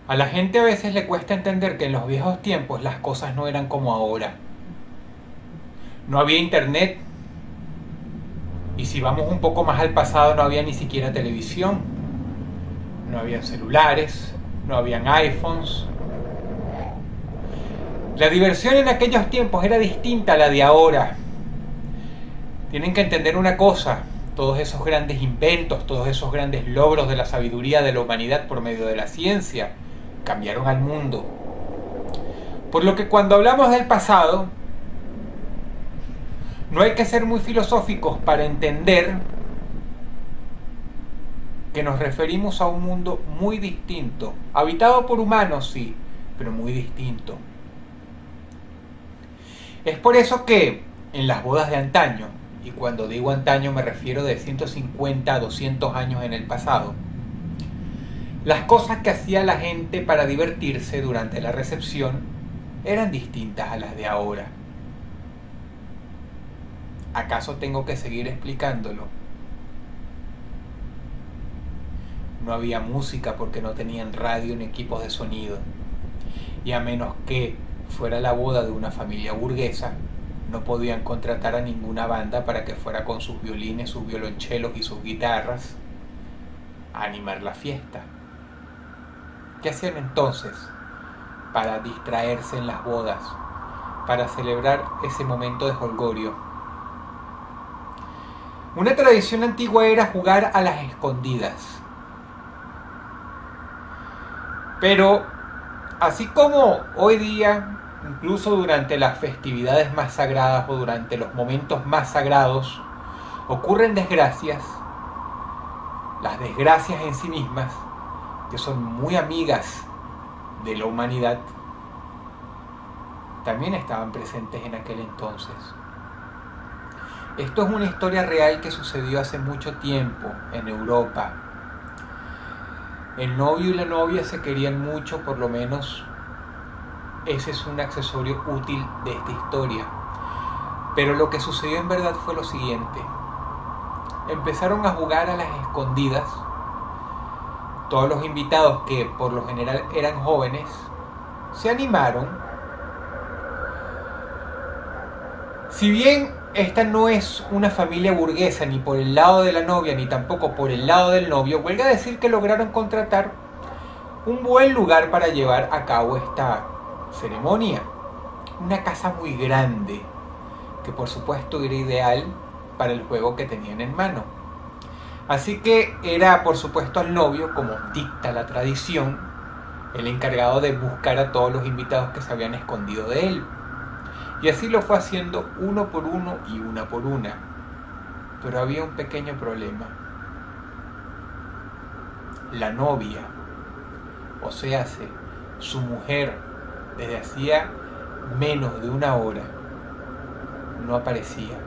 A la gente a veces le cuesta entender que en los viejos tiempos las cosas no eran como ahora. No había internet, y si vamos un poco más al pasado no había ni siquiera televisión, no habían celulares, no habían iPhones. La diversión en aquellos tiempos era distinta a la de ahora. Tienen que entender una cosa: todos esos grandes inventos, todos esos grandes logros de la sabiduría de la humanidad por medio de la ciencia, cambiaron al mundo. Por lo que cuando hablamos del pasado, no hay que ser muy filosóficos para entender que nos referimos a un mundo muy distinto, habitado por humanos, sí, pero muy distinto. Es por eso que en las bodas de antaño, y cuando digo antaño me refiero de 150 a 200 años en el pasado, las cosas que hacía la gente para divertirse durante la recepción eran distintas a las de ahora. ¿Acaso tengo que seguir explicándolo? No había música porque no tenían radio ni equipos de sonido. Y a menos que fuera la boda de una familia burguesa, no podían contratar a ninguna banda para que fuera con sus violines, sus violonchelos y sus guitarras a animar la fiesta. ¿Qué hacían entonces para distraerse en las bodas, para celebrar ese momento de jolgorio? Una tradición antigua era jugar a las escondidas. Pero así como hoy día, incluso durante las festividades más sagradas o durante los momentos más sagrados, ocurren desgracias, las desgracias en sí mismas, que son muy amigas de la humanidad, también estaban presentes en aquel entonces. Esto es una historia real que sucedió hace mucho tiempo en Europa. El novio y la novia se querían mucho, por lo menos ese es un accesorio útil de esta historia. Pero lo que sucedió en verdad fue lo siguiente. Empezaron a jugar a las escondidas. Todos los invitados, que por lo general eran jóvenes, se animaron. Si bien esta no es una familia burguesa ni por el lado de la novia ni tampoco por el lado del novio, huelga decir que lograron contratar un buen lugar para llevar a cabo esta ceremonia. Una casa muy grande, que por supuesto era ideal para el juego que tenían en mano. Así que era por supuesto al novio, como dicta la tradición, el encargado de buscar a todos los invitados que se habían escondido de él. Y así lo fue haciendo uno por uno y una por una. Pero había un pequeño problema. La novia, o sea, su mujer, desde hacía menos de una hora, no aparecía.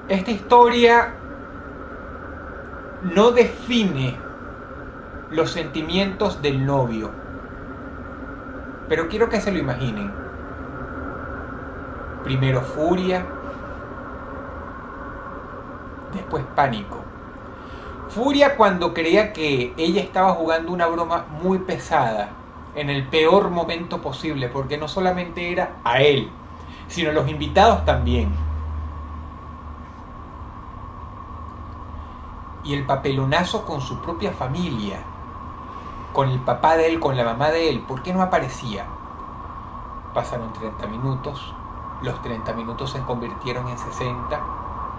Esta historia no define los sentimientos del novio, pero quiero que se lo imaginen. Primero furia, después pánico. Furia cuando creía que ella estaba jugando una broma muy pesada, en el peor momento posible, porque no solamente era a él, sino a los invitados también. Y el papelonazo con su propia familia, con el papá de él, con la mamá de él. ¿Por qué no aparecía? Pasaron 30 minutos, los 30 minutos se convirtieron en 60,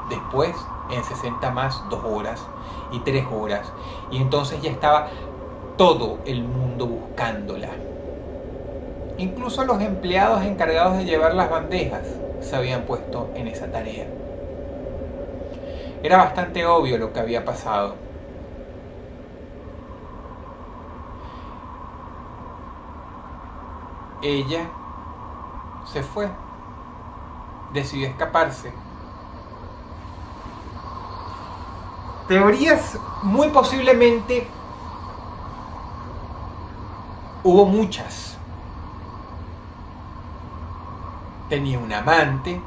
después en 60 más 2 horas y 3 horas, y entonces ya estaba todo el mundo buscándola. Incluso los empleados encargados de llevar las bandejas se habían puesto en esa tarea. Era bastante obvio lo que había pasado. Ella se fue, decidió escaparse. Teorías muy posiblemente hubo muchas. Tenía un amante,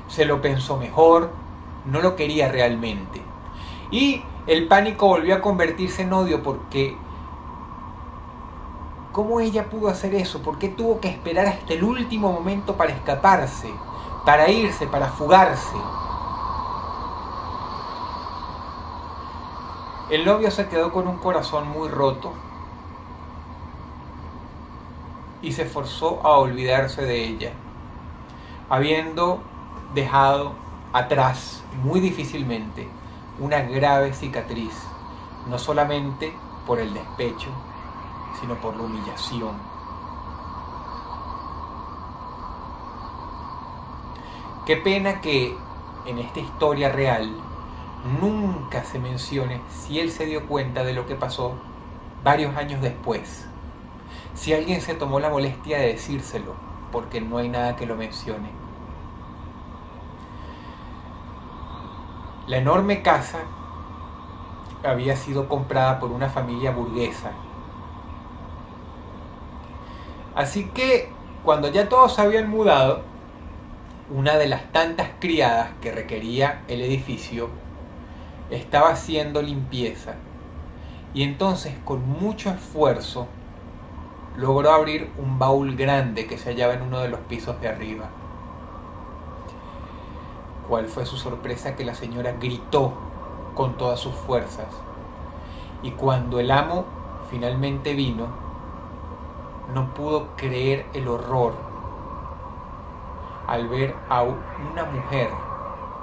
se lo pensó mejor, no lo quería realmente. Y El pánico volvió a convertirse en odio porque ¿cómo ella pudo hacer eso? ¿Por qué tuvo que esperar hasta el último momento para escaparse, para irse, para fugarse? El novio se quedó con un corazón muy roto y se forzó a olvidarse de ella, habiendo dejado atrás, muy difícilmente, una grave cicatriz, no solamente por el despecho, sino por la humillación. Qué pena que en esta historia real nunca se mencione si él se dio cuenta de lo que pasó varios años después. Si alguien se tomó la molestia de decírselo, porque no hay nada que lo mencione. La enorme casa había sido comprada por una familia burguesa. Así que cuando ya todos se habían mudado, una de las tantas criadas que requería el edificio estaba haciendo limpieza y entonces con mucho esfuerzo logró abrir un baúl grande que se hallaba en uno de los pisos de arriba. ¿Cuál fue su sorpresa? Que la señora gritó con todas sus fuerzas, y cuando el amo finalmente vino, no pudo creer el horror al ver a una mujer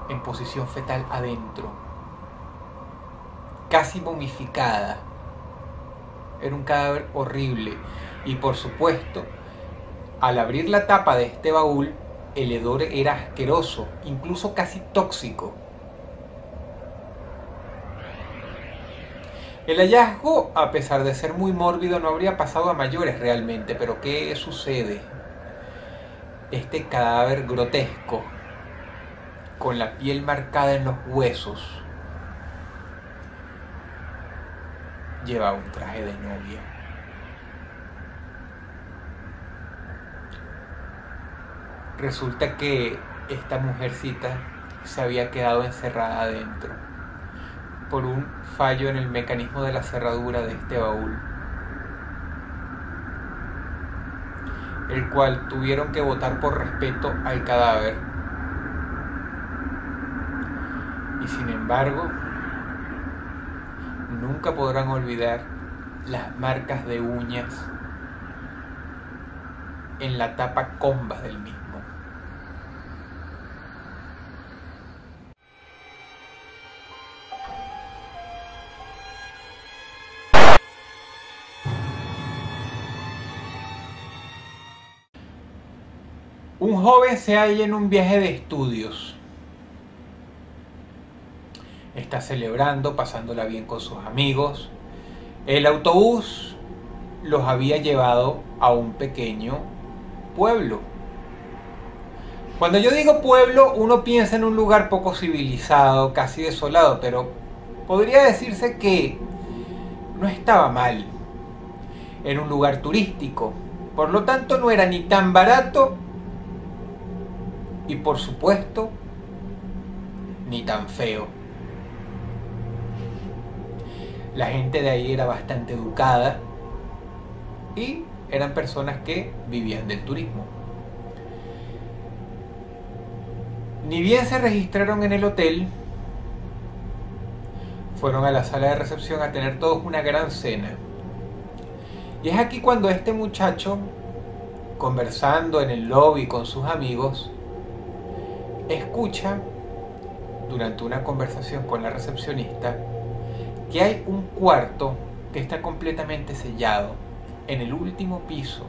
en posición fetal adentro, casi momificada. Era un cadáver horrible y por supuesto, al abrir la tapa de este baúl, el hedor era asqueroso, incluso casi tóxico. El hallazgo, a pesar de ser muy mórbido, no habría pasado a mayores realmente, pero ¿qué sucede? Este cadáver grotesco, con la piel marcada en los huesos, llevaba un traje de novia. Resulta que esta mujercita se había quedado encerrada adentro por un fallo en el mecanismo de la cerradura de este baúl, el cual tuvieron que botar por respeto al cadáver. Y sin embargo, nunca podrán olvidar las marcas de uñas en la tapa comba del mismo. Un joven se halla en un viaje de estudios. Está celebrando, pasándola bien con sus amigos. El autobús los había llevado a un pequeño pueblo. Cuando yo digo pueblo, uno piensa en un lugar poco civilizado, casi desolado, pero podría decirse que no estaba mal. Era un lugar turístico, por lo tanto no era ni tan barato y por supuesto ni tan feo. La gente de ahí era bastante educada y eran personas que vivían del turismo. Ni bien se registraron en el hotel, fueron a la sala de recepción a tener todos una gran cena. Y es aquí cuando este muchacho, conversando en el lobby con sus amigos, escucha durante una conversación con la recepcionista que hay un cuarto que está completamente sellado en el último piso.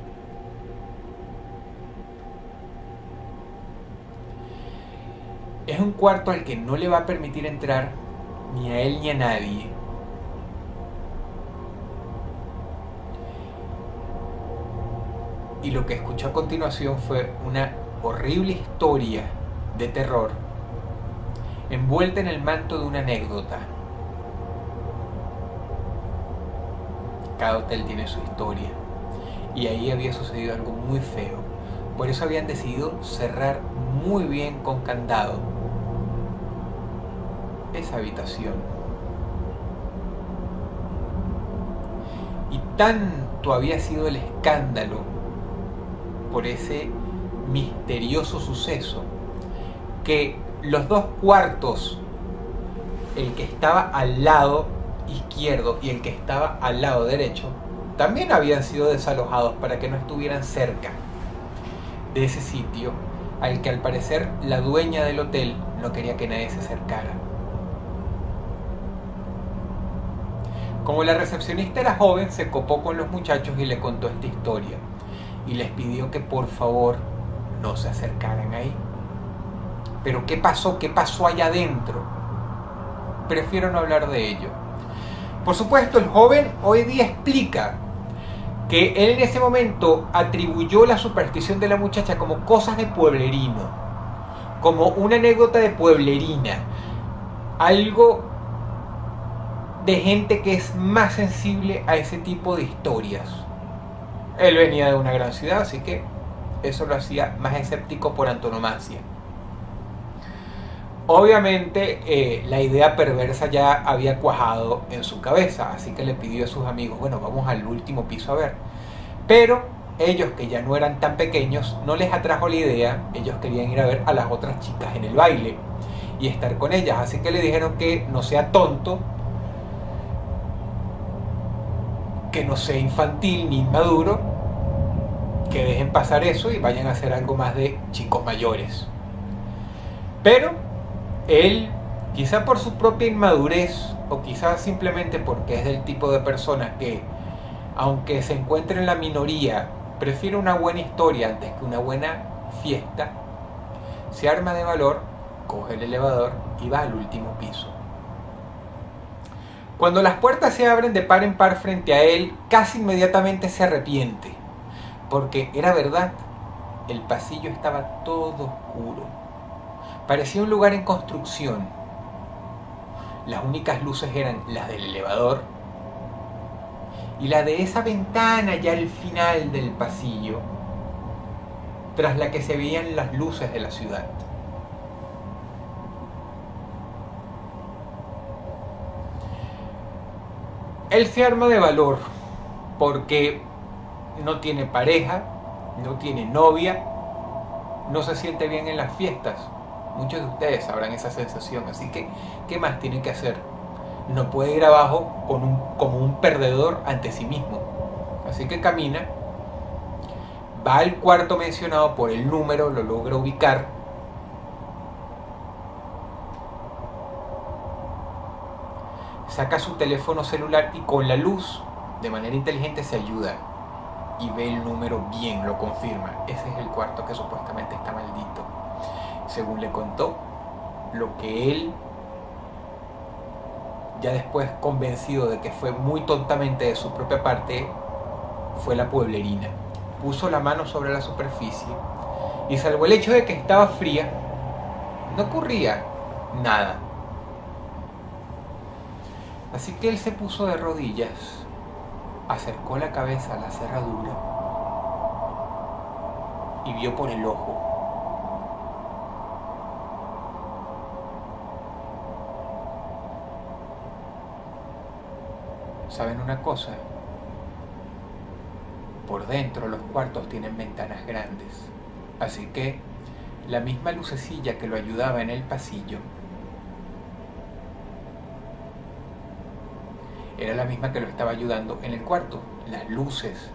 Es un cuarto al que no le va a permitir entrar ni a él ni a nadie. Y lo que escuchó a continuación fue una horrible historia de terror envuelta en el manto de una anécdota. Cada hotel tiene su historia y ahí había sucedido algo muy feo. Por eso habían decidido cerrar muy bien con candado esa habitación. tanto había sido el escándalo por ese misterioso suceso, que los dos cuartos, el que estaba al lado izquierdo y el que estaba al lado derecho, también habían sido desalojados para que no estuvieran cerca de ese sitio al que al parecer la dueña del hotel no quería que nadie se acercara. Como la recepcionista era joven, se copó con los muchachos y le contó esta historia y les pidió que por favor no se acercaran ahí. Pero ¿qué pasó? ¿Qué pasó allá adentro? Prefiero no hablar de ello. Por supuesto, el joven hoy día explica que él en ese momento atribuyó la superstición de la muchacha como cosas de pueblerino, como una anécdota de pueblerina, algo de gente que es más sensible a ese tipo de historias. Él venía de una gran ciudad, así que eso lo hacía más escéptico por antonomasia. Obviamente la idea perversa ya había cuajado en su cabeza, así que le pidió a sus amigos, bueno, vamos al último piso a ver. Pero ellos, que ya no eran tan pequeños, no les atrajo la idea. Ellos querían ir a ver a las otras chicas en el baile y estar con ellas, así que le dijeron que no sea tonto, que no sea infantil ni inmaduro, que dejen pasar eso y vayan a hacer algo más de chicos mayores. Pero él, quizá por su propia inmadurez o quizá simplemente porque es del tipo de personas que, aunque se encuentre en la minoría, prefiere una buena historia antes que una buena fiesta, se arma de valor, coge el elevador y va al último piso. Cuando las puertas se abren de par en par frente a él, casi inmediatamente se arrepiente, porque era verdad, el pasillo estaba todo oscuro. Parecía un lugar en construcción. Las únicas luces eran las del elevador y la de esa ventana ya al final del pasillo, tras la que se veían las luces de la ciudad. Él se arma de valor porque no tiene pareja, no tiene novia, no se siente bien en las fiestas. Muchos de ustedes sabrán esa sensación, así que ¿qué más tiene que hacer? No puede ir abajo como un perdedor ante sí mismo. Así que camina, va al cuarto mencionado por el número, lo logra ubicar. Saca su teléfono celular y con la luz, de manera inteligente, se ayuda y ve el número bien, lo confirma. Ese es el cuarto que supuestamente está maldito. Según le contó, lo que él, ya después convencido de que fue muy tontamente de su propia parte, fue la pueblerina. Puso la mano sobre la superficie y, salvo el hecho de que estaba fría, no ocurría nada. Así que él se puso de rodillas, acercó la cabeza a la cerradura y vio por el ojo. ¿Saben una cosa? Por dentro los cuartos tienen ventanas grandes, así que la misma lucecilla que lo ayudaba en el pasillo era la misma que lo estaba ayudando en el cuarto. Las luces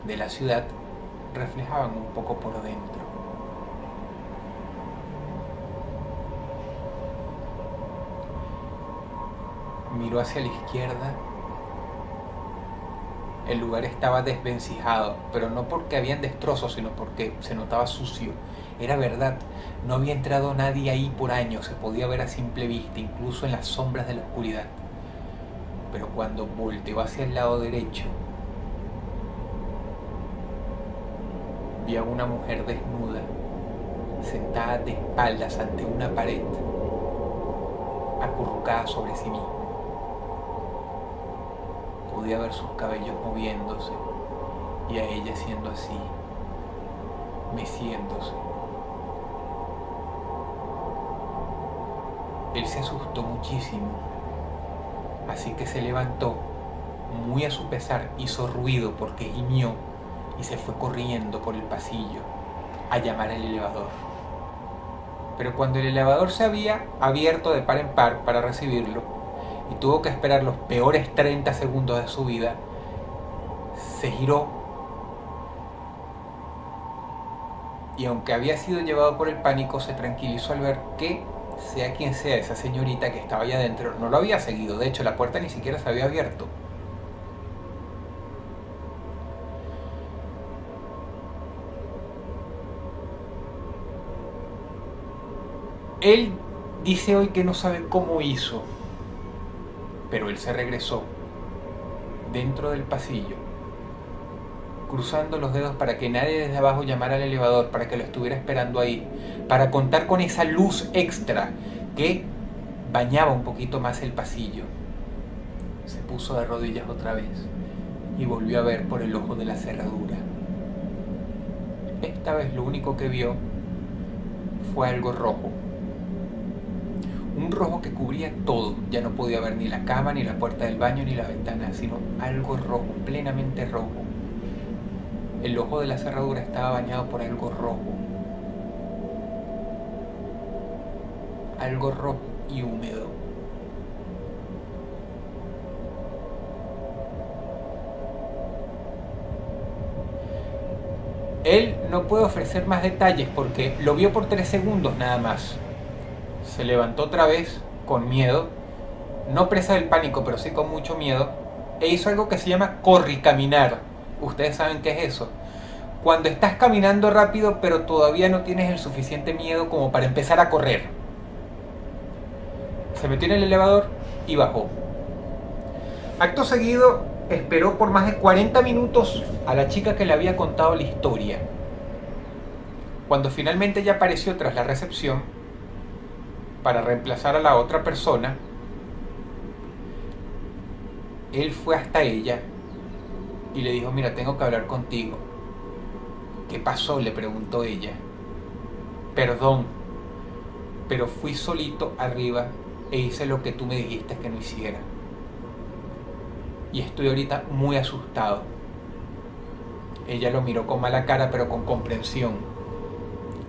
de la ciudad reflejaban un poco por dentro. Miró hacia la izquierda. El lugar estaba desvencijado, pero no porque habían destrozos, sino porque se notaba sucio. Era verdad, no había entrado nadie ahí por años, se podía ver a simple vista, incluso en las sombras de la oscuridad. Pero cuando volteó hacia el lado derecho, vio a una mujer desnuda, sentada de espaldas ante una pared, acurrucada sobre sí misma. Podía ver sus cabellos moviéndose y a ella siendo así, meciéndose. Él se asustó muchísimo, así que se levantó muy a su pesar, hizo ruido porque gimió y se fue corriendo por el pasillo a llamar al elevador. Pero cuando el elevador se había abierto de par en par para recibirlo y tuvo que esperar los peores 30 segundos de su vida, se giró y aunque había sido llevado por el pánico, se tranquilizó al ver que, sea quien sea esa señorita que estaba allá adentro, no lo había seguido. De hecho, la puerta ni siquiera se había abierto. Él dice hoy que no sabe cómo hizo, pero él se regresó dentro del pasillo, cruzando los dedos para que nadie desde abajo llamara al elevador, para que lo estuviera esperando ahí, para contar con esa luz extra que bañaba un poquito más el pasillo. Se puso de rodillas otra vez y volvió a ver por el ojo de la cerradura. Esta vez lo único que vio fue algo rojo. Un rojo que cubría todo. Ya no podía ver ni la cama, ni la puerta del baño, ni la ventana, sino algo rojo, plenamente rojo. El ojo de la cerradura estaba bañado por algo rojo. Algo rojo y húmedo. Él no puede ofrecer más detalles porque lo vio por 3 segundos nada más. Se levantó otra vez con miedo, no presa del pánico, pero sí con mucho miedo, e hizo algo que se llama corricaminar. Ustedes saben qué es eso. Cuando estás caminando rápido pero todavía no tienes el suficiente miedo como para empezar a correr. Se metió en el elevador y bajó. Acto seguido esperó por más de 40 minutos a la chica que le había contado la historia. Cuando finalmente ella apareció tras la recepción para reemplazar a la otra persona, él fue hasta ella y le dijo: mira, tengo que hablar contigo. ¿Qué pasó?, le preguntó ella. Perdón, pero fui solito arriba e hice lo que tú me dijiste que no hiciera. Y estoy ahorita muy asustado. Ella lo miró con mala cara, pero con comprensión,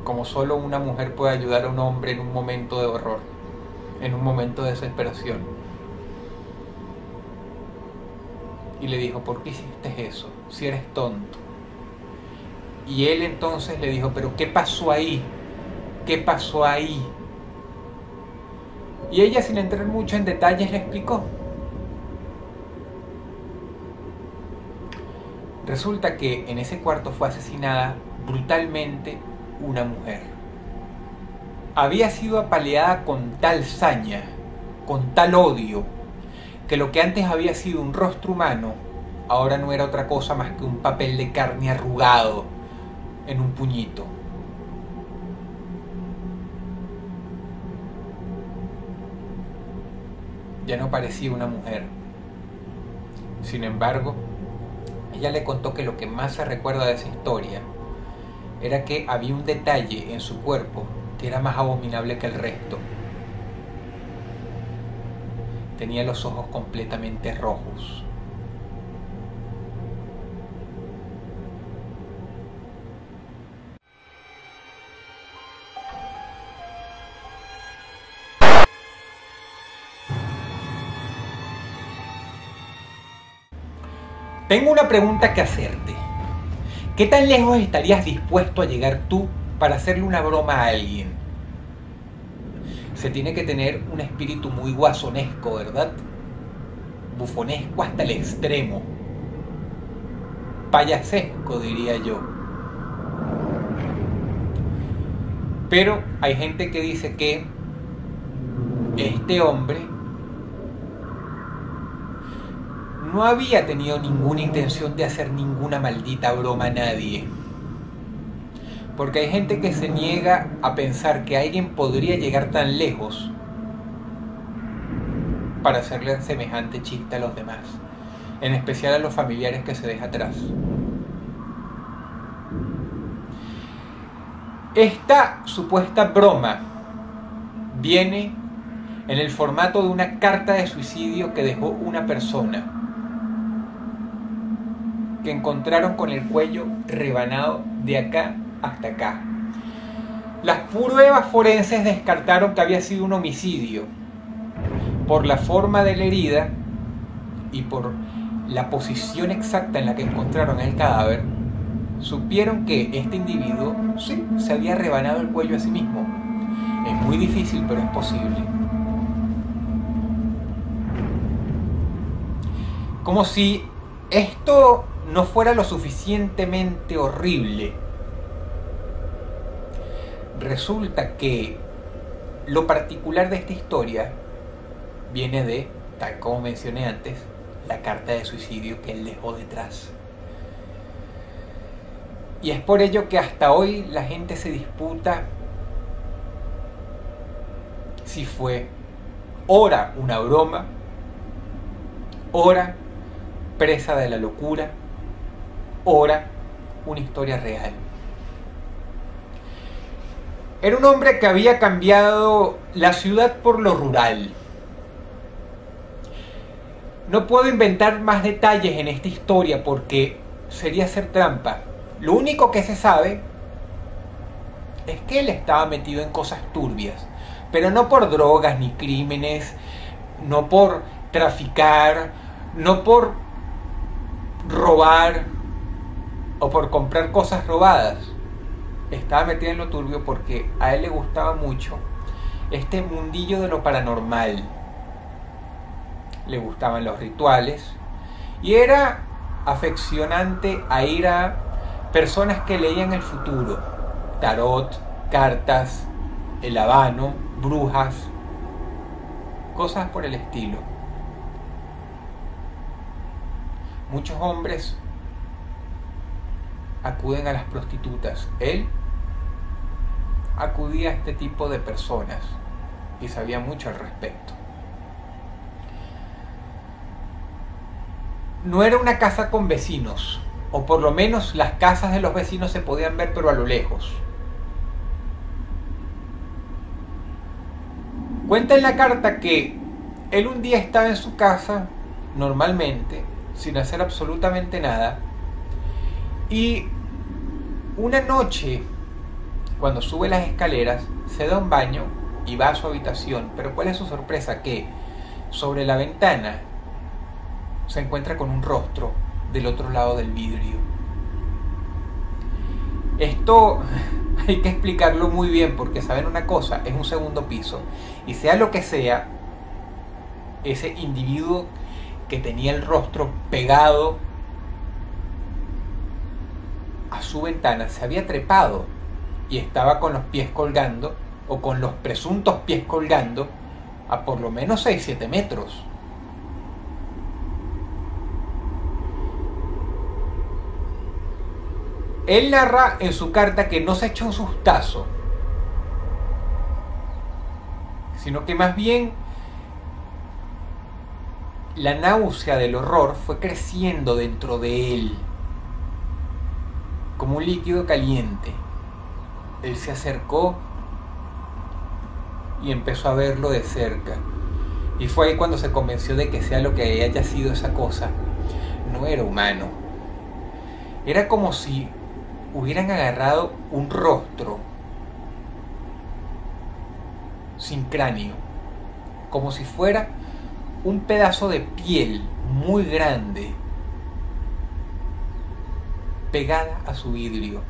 como solo una mujer puede ayudar a un hombre en un momento de horror, en un momento de desesperación. Y le dijo: ¿por qué hiciste eso? Si eres tonto. Y él entonces le dijo: ¿pero qué pasó ahí? ¿Qué pasó ahí? Y ella, sin entrar mucho en detalles, le explicó. Resulta que en ese cuarto fue asesinada brutalmente una mujer. Había sido apaleada con tal saña, con tal odio, que lo que antes había sido un rostro humano, ahora no era otra cosa más que un papel de carne arrugado en un puñito. Ya no parecía una mujer. Sin embargo, ella le contó que lo que más se recuerda de esa historia era que había un detalle en su cuerpo que era más abominable que el resto. Tenía los ojos completamente rojos. Tengo una pregunta que hacerte. ¿Qué tan lejos estarías dispuesto a llegar tú para hacerle una broma a alguien? Se tiene que tener un espíritu muy guasonesco, ¿verdad? Bufonesco hasta el extremo. Payasesco, diría yo. Pero hay gente que dice que este hombre no había tenido ninguna intención de hacer ninguna maldita broma a nadie. Porque hay gente que se niega a pensar que alguien podría llegar tan lejos para hacerle semejante chiste a los demás, en especial a los familiares que se deja atrás. Esta supuesta broma viene en el formato de una carta de suicidio que dejó una persona. que encontraron con el cuello rebanado de acá hasta acá. Las pruebas forenses descartaron que había sido un homicidio por la forma de la herida y por la posición exacta en la que encontraron el cadáver. Supieron que este individuo sí se había rebanado el cuello a sí mismo. Es muy difícil, pero es posible. Como si esto no fuera lo suficientemente horrible, resulta que lo particular de esta historia viene de, tal como mencioné antes, la carta de suicidio que él dejó detrás. Y es por ello que hasta hoy la gente se disputa si fue ora una broma, ora presa de la locura, ora una historia real. Era un hombre que había cambiado la ciudad por lo rural. No puedo inventar más detalles en esta historia porque sería hacer trampa. Lo único que se sabe es que él estaba metido en cosas turbias, pero no por drogas ni crímenes, no por traficar, no por robar o por comprar cosas robadas. Estaba metido en lo turbio porque a él le gustaba mucho este mundillo de lo paranormal. Le gustaban los rituales y era aficionante a ir a personas que leían el futuro, tarot, cartas, el habano, brujas, cosas por el estilo. Muchos hombres acuden a las prostitutas. Él acudía a este tipo de personas y sabía mucho al respecto. No era una casa con vecinos, o por lo menos las casas de los vecinos se podían ver, pero a lo lejos. Cuenta en la carta que él un día estaba en su casa, normalmente, sin hacer absolutamente nada, y una noche, cuando sube las escaleras, se da un baño y va a su habitación. Pero ¿cuál es su sorpresa? Que sobre la ventana se encuentra con un rostro del otro lado del vidrio. Esto hay que explicarlo muy bien porque, ¿saben una cosa? Es un segundo piso. Y sea lo que sea, ese individuo que tenía el rostro pegado a su ventana se había trepado y estaba con los pies colgando, o con los presuntos pies colgando, a por lo menos 6-7 metros. Él narra en su carta que no se echó un sustazo, sino que más bien la náusea del horror fue creciendo dentro de él, como un líquido caliente. Él se acercó y empezó a verlo de cerca. Y fue ahí cuando se convenció de que sea lo que haya sido esa cosa, no era humano. Era como si hubieran agarrado un rostro sin cráneo, como si fuera un pedazo de piel muy grande pegada a su vidrio.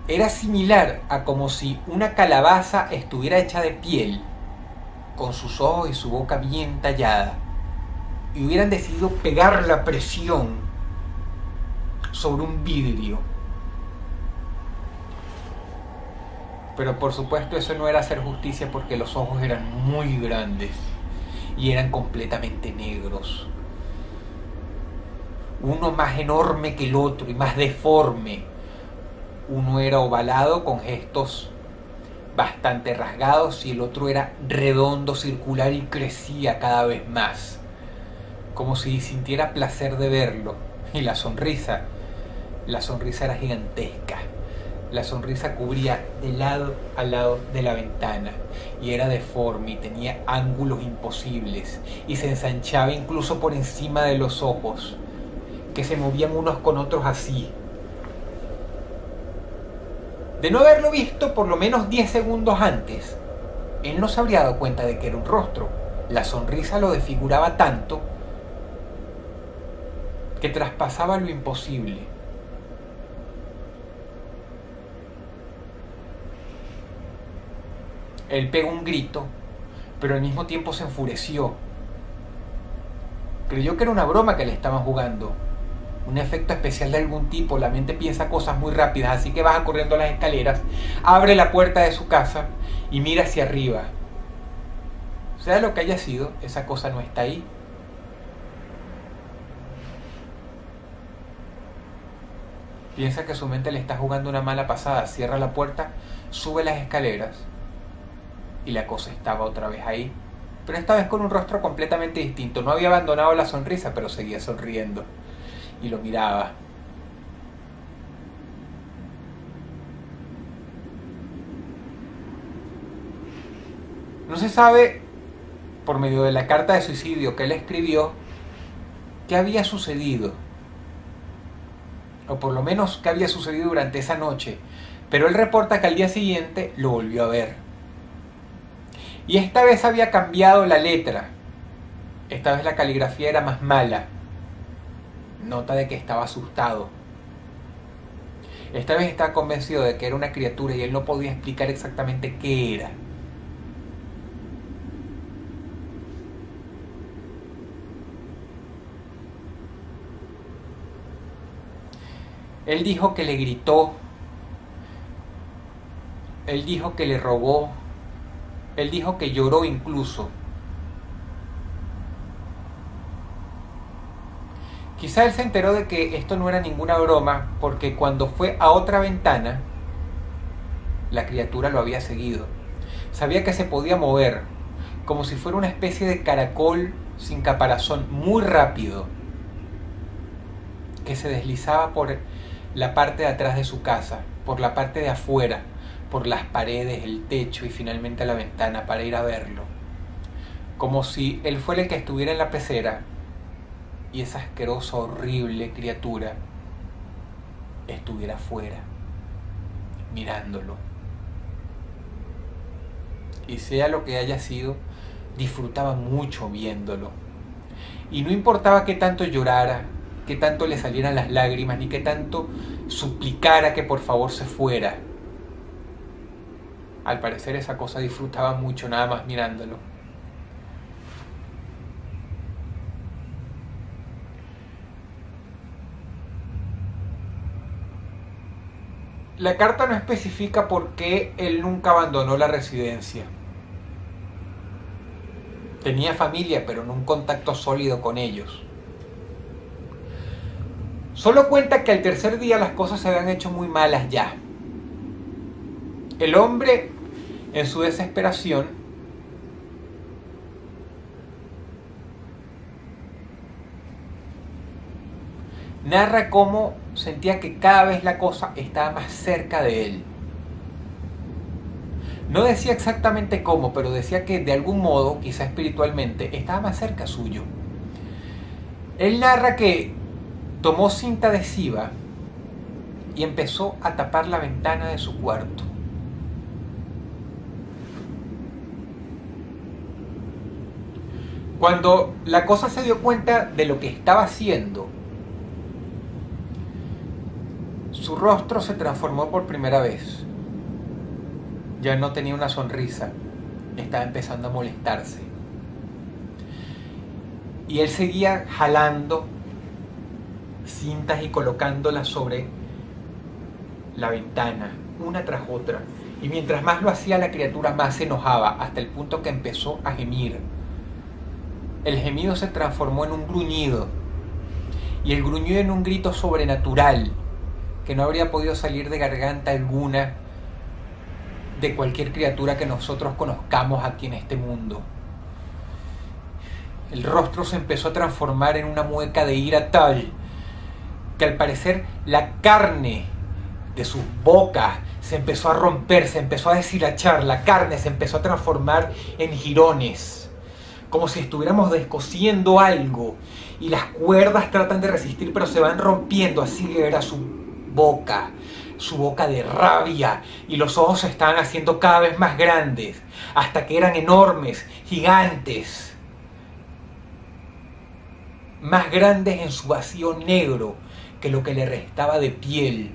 Era similar a como si una calabaza estuviera hecha de piel, con sus ojos y su boca bien tallada, y hubieran decidido pegar la presión sobre un vidrio. Pero por supuesto eso no era hacer justicia, porque los ojos eran muy grandes y eran completamente negros. Uno más enorme que el otro y más deforme. Uno era ovalado con gestos bastante rasgados y el otro era redondo, circular, y crecía cada vez más, como si sintiera placer de verlo. Y la sonrisa era gigantesca, La sonrisa cubría de lado a lado de la ventana y era deforme y tenía ángulos imposibles y se ensanchaba incluso por encima de los ojos, que se movían unos con otros así. De no haberlo visto por lo menos 10 segundos antes, él no se habría dado cuenta de que era un rostro. La sonrisa lo desfiguraba tanto que traspasaba lo imposible. Él pegó un grito, pero al mismo tiempo se enfureció. Creyó que era una broma que le estaban jugando, un efecto especial de algún tipo. La mente piensa cosas muy rápidas, así que baja corriendo las escaleras, abre la puerta de su casa y mira hacia arriba. Sea lo que haya sido, esa cosa no está ahí. Piensa que su mente le está jugando una mala pasada, cierra la puerta, sube las escaleras y la cosa estaba otra vez ahí, pero esta vez con un rostro completamente distinto. No había abandonado la sonrisa, pero seguía sonriendo y lo miraba. No se sabe, por medio de la carta de suicidio que él escribió, qué había sucedido, o por lo menos qué había sucedido durante esa noche, pero él reporta que al día siguiente lo volvió a ver. Y esta vez había cambiado la letra. Esta vez la caligrafía era más mala. Nota de que estaba asustado. Esta vez estaba convencido de que era una criatura y él no podía explicar exactamente qué era. Él dijo que le gritó. Él dijo que le rogó. Él dijo que lloró incluso. Quizá él se enteró de que esto no era ninguna broma porque cuando fue a otra ventana, la criatura lo había seguido. Sabía que se podía mover, como si fuera una especie de caracol sin caparazón, muy rápido, que se deslizaba por la parte de atrás de su casa, por la parte de afuera, por las paredes, el techo y finalmente la ventana para ir a verlo. Como si él fuera el que estuviera en la pecera y esa asquerosa, horrible criatura estuviera afuera, mirándolo. Y sea lo que haya sido, disfrutaba mucho viéndolo. Y no importaba qué tanto llorara, qué tanto le salieran las lágrimas, ni qué tanto suplicara que por favor se fuera. Al parecer esa cosa disfrutaba mucho nada más mirándolo. La carta no especifica por qué él nunca abandonó la residencia. Tenía familia, pero no un contacto sólido con ellos. Solo cuenta que al tercer día las cosas se habían hecho muy malas ya. El hombre, en su desesperación, narra cómo sentía que cada vez la cosa estaba más cerca de él. No decía exactamente cómo, pero decía que de algún modo, quizá espiritualmente, estaba más cerca suyo. Él narra que tomó cinta adhesiva y empezó a tapar la ventana de su cuarto. Cuando la cosa se dio cuenta de lo que estaba haciendo, su rostro se transformó por primera vez. Ya no tenía una sonrisa, estaba empezando a molestarse. Y él seguía jalando cintas y colocándolas sobre la ventana, una tras otra. Y mientras más lo hacía, la criatura más se enojaba, hasta el punto que empezó a gemir. El gemido se transformó en un gruñido, y el gruñido en un grito sobrenatural, que no habría podido salir de garganta alguna de cualquier criatura que nosotros conozcamos aquí en este mundo. El rostro se empezó a transformar en una mueca de ira tal que al parecer la carne de sus bocas se empezó a romper, se empezó a deshilachar, la carne se empezó a transformar en jirones, como si estuviéramos descosiendo algo y las cuerdas tratan de resistir pero se van rompiendo. Así era su boca de rabia, y los ojos se estaban haciendo cada vez más grandes hasta que eran enormes, gigantes, más grandes en su vacío negro que lo que le restaba de piel.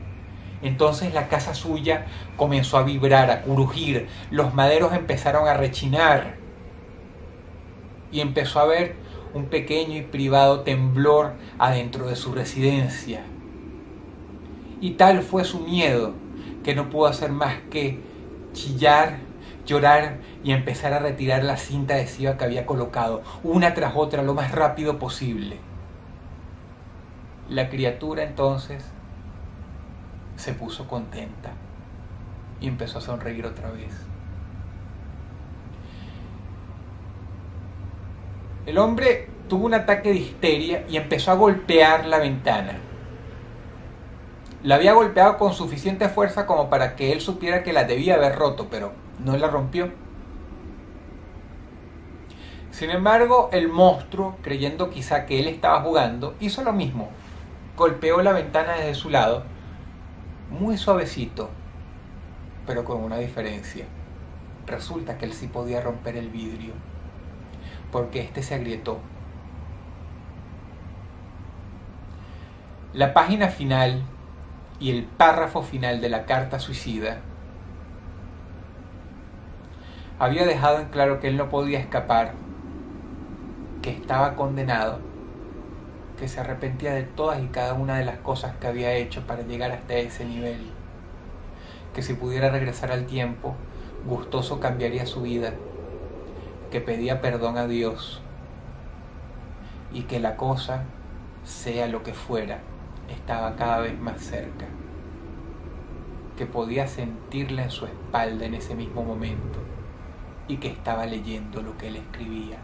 Entonces la casa suya comenzó a vibrar, a crujir, los maderos empezaron a rechinar y empezó a haber un pequeño y privado temblor adentro de su residencia. Y tal fue su miedo que no pudo hacer más que chillar, llorar y empezar a retirar la cinta adhesiva que había colocado, una tras otra, lo más rápido posible. La criatura entonces se puso contenta y empezó a sonreír otra vez. El hombre tuvo un ataque de histeria y empezó a golpear la ventana. La había golpeado con suficiente fuerza como para que él supiera que la debía haber roto, pero no la rompió. Sin embargo, el monstruo, creyendo quizá que él estaba jugando, hizo lo mismo. Golpeó la ventana desde su lado, muy suavecito, pero con una diferencia. Resulta que él sí podía romper el vidrio, porque este se agrietó. La página final y el párrafo final de la carta suicida había dejado en claro que él no podía escapar, que estaba condenado, que se arrepentía de todas y cada una de las cosas que había hecho para llegar hasta ese nivel, que si pudiera regresar al tiempo, gustoso cambiaría su vida, que pedía perdón a Dios y que la cosa, sea lo que fuera, estaba cada vez más cerca, que podía sentirla en su espalda en ese mismo momento y que estaba leyendo lo que él escribía.